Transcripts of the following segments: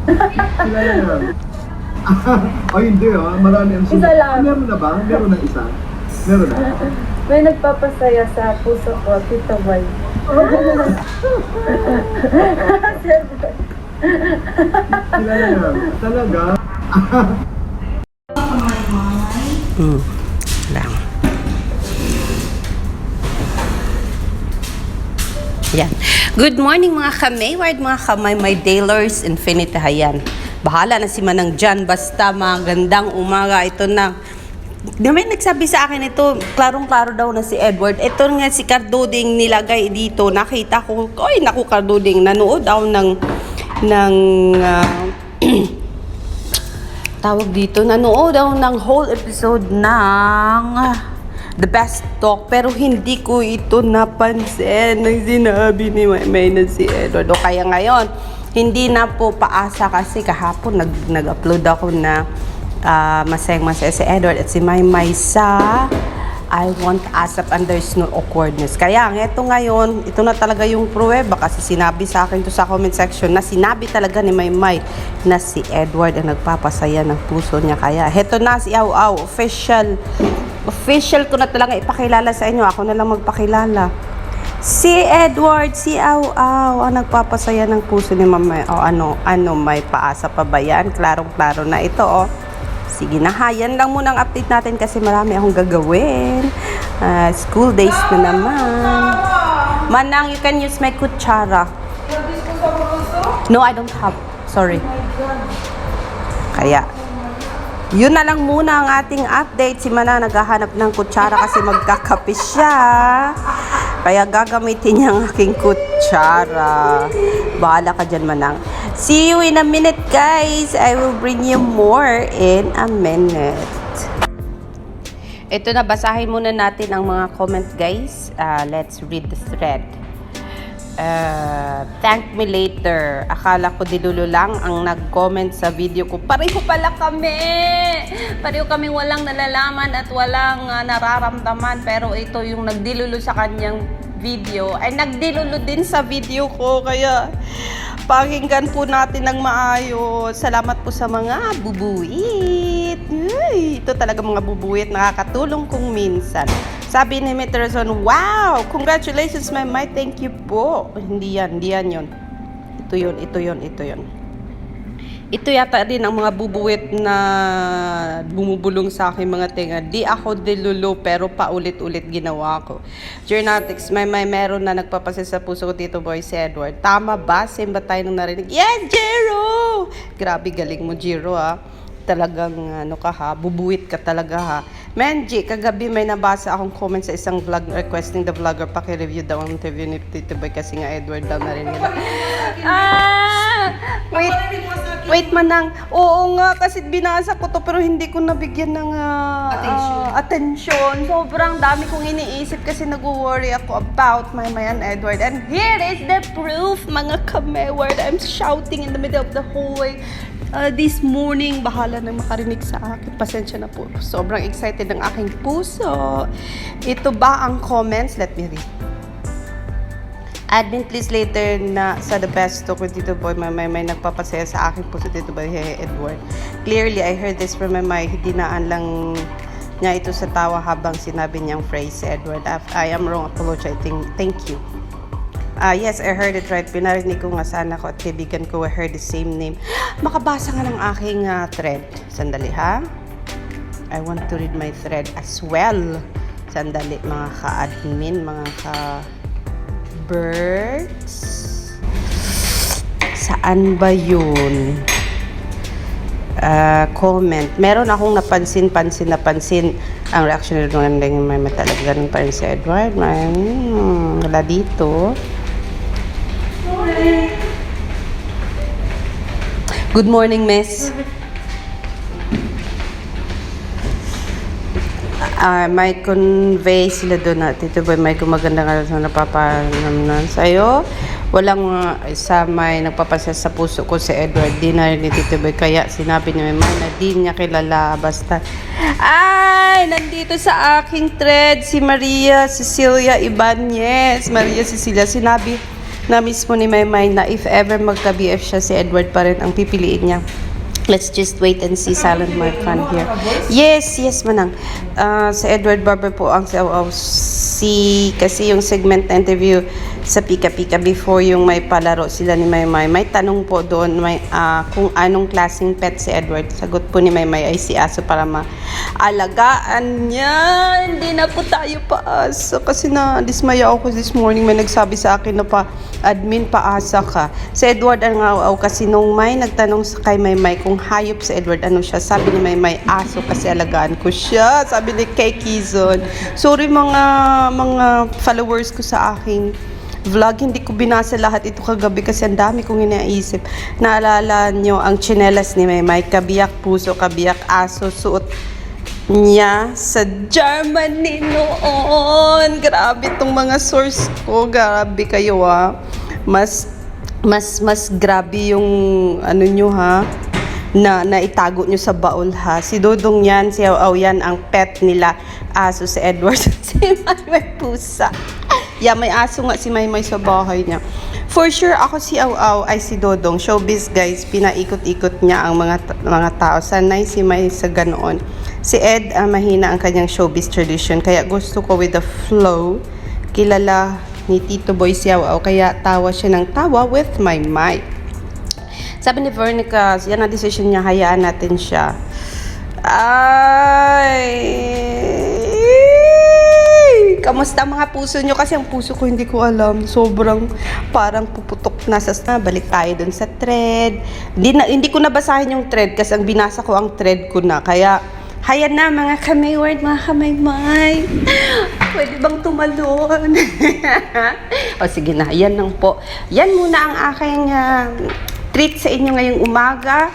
Kilala na. Ay, hindi ah. Marami ang Isa lang. Meron na ba? Meron na isa? Meron na. May nagpapasaya sa puso ko, Tito Boy. Kilala na. Talaga? Lang. Yan. Good morning mga ka-Mayward, mga ka-My Dailers Infinity. Hayan. Bahala na si Manang dyan. Basta magandang umaga. Ito na. May nagsabi sa akin ito, klarong-klaro daw na si Edward. Ito nga si Carduding nilagay dito. Nakita ko, ay naku Carduding, nanood daw ng tawag dito, nanood daw ng whole episode ng The Best Talk, pero hindi ko ito napansin ng sinabi ni May na si Edward. O kaya ngayon, hindi na po paasa kasi kahapon nag-upload ako na masayang-masaya si Edward at si Maymay sa I Want ASAP and There's No Awkwardness. Kaya ito ngayon, ito na talaga yung pruweba kasi sinabi sa akin to sa comment section na sinabi talaga ni Maymay na si Edward ang nagpapasaya ng puso niya. Kaya ito na si Aw Aw, official ko na talaga ipakilala sa inyo. Ako na lang magpakilala. Si Edward, si Aw Aw ang nagpapasaya ng puso ni Maymay. O ano, may paasa pa ba yan? Klarong-klaro na ito, oh. Sige na, yan lang muna ang update natin kasi marami akong gagawin. School days na naman. Manang, you can use my kutsara. No, I don't have. Sorry. Kaya, yun na lang muna ang ating update. Si Manang naghahanap ng kutsara kasi magkakape siya. Kaya gagamitin niya ang aking kutsara. Bahala ka dyan, Manang. See you in a minute, guys. I will bring you more in a minute. Ito na, basahin muna natin ang mga comment, guys. Let's read the thread. Thank me later. Akala ko dilulo lang ang nag-comment sa video ko. Pareho pala kami. Pareho kami walang nalalaman at walang nararamdaman. Pero ito yung nagdilulo sa kanyang video ay nagdilulo din sa video ko. Kaya pakinggan po natin ng maayos. Salamat po sa mga bubuit. Ay, ito talaga mga bubuit. Nakakatulong kung minsan. Sabi ni Meterson, wow! Congratulations, Maymay. Thank you po. Hindi yan yun. Ito yun. Ito yata din ang mga bubuwit na bumubulong sa akin mga tinga. Di ako dilulo pero paulit-ulit ginawa ko. Journatics, may meron na nagpapasaya sa puso ko dito, boy, si Edward. Tama ba? Same ba tayo nung narinig? Yes, Jero! Grabe, galing mo, Jero, ha? Talagang, bubuwit ka talaga, ha? Menji, kagabi may nabasa akong comment sa isang vlog requesting the vlogger paki-review daw ang interview ni Tito Boy kasi nga Edward daw narinig. Wait Manang. Oo nga, kasi binasa ko to pero hindi ko nabigyan ng attention. Sobrang dami kong iniisip kasi nag-worry ako about Maymay and Edward. And here is the proof, mga ka-Mayward. I'm shouting in the middle of the hallway. This morning, bahala nang makarinig sa akin. Pasensya na po. Sobrang excited ng aking puso. Ito ba ang comments? Let me read. Admin, please later na sa The Best Talk with Tito Boy. May nagpapasaya sa akin po sa Tito Boy, Edward. Clearly, I heard this from Maymay. Dinaan lang niya ito sa tawa habang sinabi niyang phrase, Edward. I am wrong. Apologizing. Thank you. Yes, I heard it right. Pinarinig ko nga sana ko at kaibigan ko. I heard the same name. Makabasa nga ng aking thread. Sandali, ha? I want to read my thread as well. Sandali, mga ka-admin, mga ka-birds. Saan ba yun? Comment. Meron akong napansin ang reaction nito ng may talaga ganun pa rin si Edward. Wala dito. Good morning, miss. May convey sila doon na Tito Boy, may magandang araw na napapanamnan sa'yo. Walang isa may nagpapasaya sa puso ko si Edward. Di na rin ni Tito Boy. Kaya sinabi ni Maymay na di niya kilala. Basta, ay, nandito sa aking thread si Maria Cecilia Ibanez. Maria Cecilia, sinabi na mismo ni Maymay na if ever magka-BF siya, si Edward pa rin ang pipiliin niya. Let's just wait and see. Silent my fan here. Yes, manang. Si Edward Barber po ang kasi yung segment na interview sa Pika Pika before yung may palaro sila ni Maymay. May tanong po doon kung anong klaseng pet si Edward. Sagot po ni Maymay ay si aso para maalagaan niya. Hindi na po tayo paasa kasi dismaya ako this morning. May nagsabi sa akin na admin paasa ka. Si Edward ang aw kasi nung may nagtanong kay Maymay kung hayop si Edward, ano siya? Sabi ni Maymay, aso kasi alagaan ko siya. Sabi ni Kay Kizon. Sorry mga followers ko sa aking vlog, hindi ko binasa lahat ito kagabi kasi ang dami kong inaisip. Naalala nyo ang tsinelas ni Maymay, kabiyak puso, kabiyak aso, suot niya sa Germany noon. Grabe itong mga source ko. Grabe kayo Mas grabe yung ano nyo na itago nyo sa baul Si Dodong yan, si Aw yan ang pet nila. Aso si Edward, si Maymay pusa. May aso nga si Maymay sa bahay niya. For sure, ako si Aw ay si Dodong. Showbiz guys, pinaikot-ikot niya ang mga tao. Sanay si May sa ganoon. Si Ed, mahina ang kanyang showbiz tradition. Kaya gusto ko with the flow. Kilala ni Tito Boy si Aw, kaya tawa siya ng tawa with Maymay. Sabi ni Vernica, yan ang decision niya, hayaan natin siya. Kamusta mga puso nyo? Kasi ang puso ko hindi ko alam. Sobrang parang puputok na balik tayo dun sa thread. Hindi ko nabasahin yung thread kasi ang binasa ko ang thread ko na. Kaya, hayan na mga kamayward, mga kamaymay. Pwede bang tumalon? O sige na, yan lang po. Yan muna ang aking treat sa inyo ngayong umaga.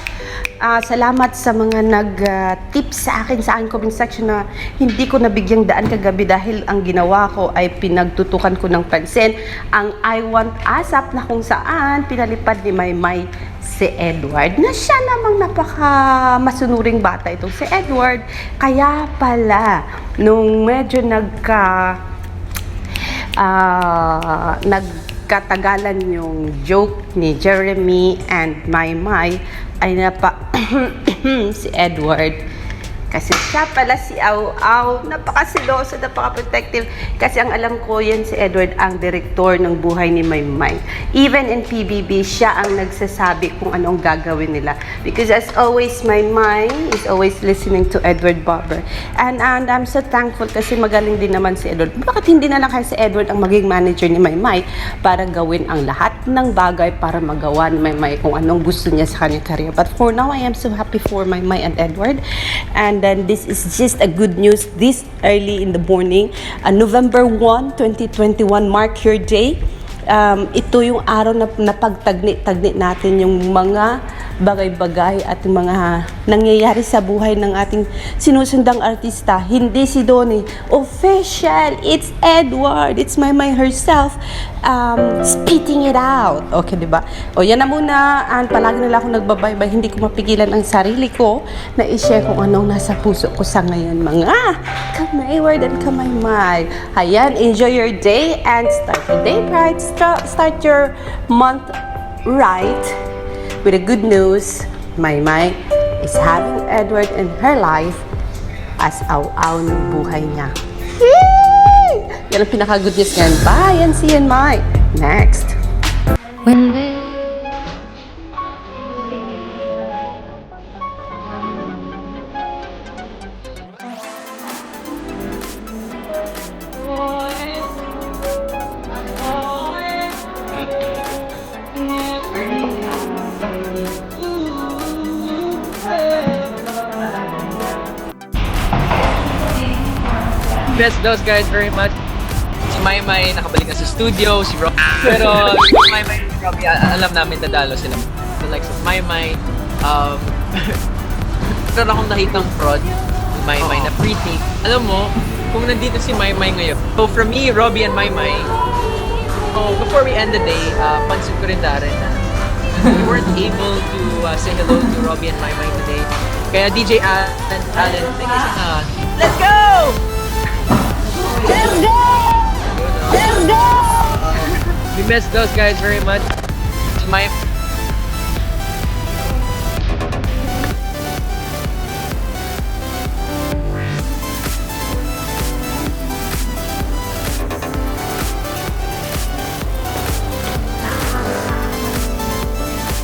Salamat sa mga nag-tips sa akin comment section na hindi ko nabigyang daan kagabi dahil ang ginawa ko ay pinagtutukan ko ng pansin ang I Want ASAP na kung saan pinalipad ni Maymay si Edward na siya namang masunuring bata itong si Edward. Kaya pala nung medyo nagkatagalan yung joke ni Jeremy and Maymay ay si Edward. Kasi siya pala si Aw, napakasiloso, napaka-protective. Kasi ang alam ko yan si Edward ang direktor ng buhay ni Maymay. Even in PBB, siya ang nagsasabi kung anong gagawin nila. Because as always, Maymay is always listening to Edward Barber. And I'm so thankful kasi magaling din naman si Edward. Bakit hindi na lang kaya si Edward ang maging manager ni Maymay para gawin ang lahat ng bagay para magawa ni Maymay kung anong gusto niya sa kanyang career. But for now, I am so happy for Maymay and Edward. And then this is just a good news this early in the morning. November 1, 2021, mark your day. Ito yung araw na pagtagni-tagni natin yung mga bagay-bagay at mga nangyayari sa buhay ng ating sinusundang artista. Hindi si Donnie. Official! It's Edward! It's Maymay herself spitting it out. Okay, diba? O, yan na muna. And palagi nila ako nagbabaybay. Hindi ko mapigilan ang sarili ko na i-share kung anong nasa puso ko sa ngayon, mga kamayward and kamaymay. Ayan, enjoy your day and start your day right. Start your month right. With a good news, Maymay is having Edward in her life as Aw ng buhay niya. Yay! Yan ang pinaka-good news ngayon. Bye and see you in my next. When they Bless those guys very much. Si Maymay nakabalik na sa studio, si Rob. Pero si Maymay and Robbie, alam namin dadalo sila. The likes of Maymay. Pero akong nakitang prod ni Maymay na pretty. Alam mo, kung nandito si Maymay ngayon. So for me, Robbie and Maymay, before we end the day, pansin ko rin Darren na we weren't able to say hello to Robbie and Maymay today. Kaya DJ Allen, thank you so much. Let's go! Let's go! Let's go! We miss those guys very much. My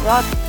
Rod,